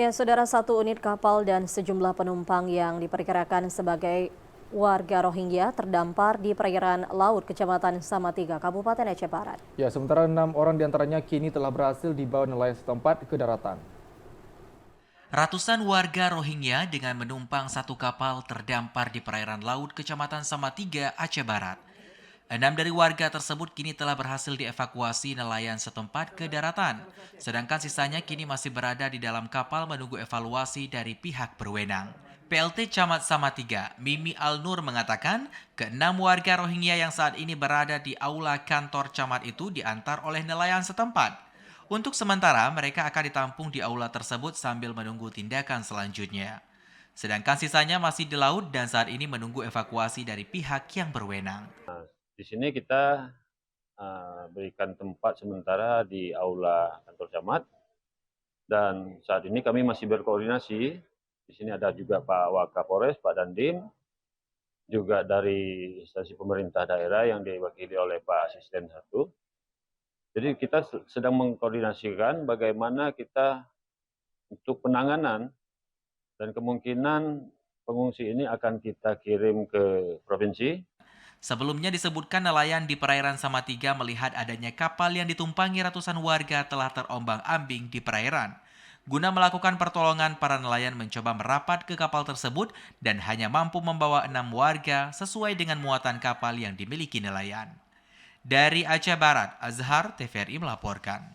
Ya, saudara, satu unit kapal dan sejumlah penumpang yang diperkirakan sebagai warga Rohingya terdampar di perairan laut Kecamatan Samatiga, Kabupaten Aceh Barat. Ya, sementara 6 orang diantaranya kini telah berhasil dibawa nelayan setempat ke daratan. Ratusan warga Rohingya dengan menumpang satu kapal terdampar di perairan laut Kecamatan Samatiga, Aceh Barat. 6 dari warga tersebut kini telah berhasil dievakuasi nelayan setempat ke daratan. Sedangkan sisanya kini masih berada di dalam kapal menunggu evaluasi dari pihak berwenang. PLT Camat Samatiga, Mimi Al-Nur mengatakan, ke-6 warga Rohingya yang saat ini berada di aula kantor camat itu diantar oleh nelayan setempat. Untuk sementara, mereka akan ditampung di aula tersebut sambil menunggu tindakan selanjutnya. Sedangkan sisanya masih di laut dan saat ini menunggu evakuasi dari pihak yang berwenang. Di sini kita berikan tempat sementara di aula kantor camat dan saat ini kami masih berkoordinasi. Di sini ada juga Pak Wakapolres, Pak Dandim, juga dari instansi pemerintah daerah yang diwakili oleh Pak Asisten 1. Jadi kita sedang mengkoordinasikan bagaimana kita untuk penanganan dan kemungkinan pengungsi ini akan kita kirim ke provinsi. Sebelumnya disebutkan nelayan di perairan Samatiga melihat adanya kapal yang ditumpangi ratusan warga telah terombang-ambing di perairan. Guna melakukan pertolongan, para nelayan mencoba merapat ke kapal tersebut dan hanya mampu membawa 6 warga sesuai dengan muatan kapal yang dimiliki nelayan. Dari Aceh Barat, Azhar TVRI melaporkan.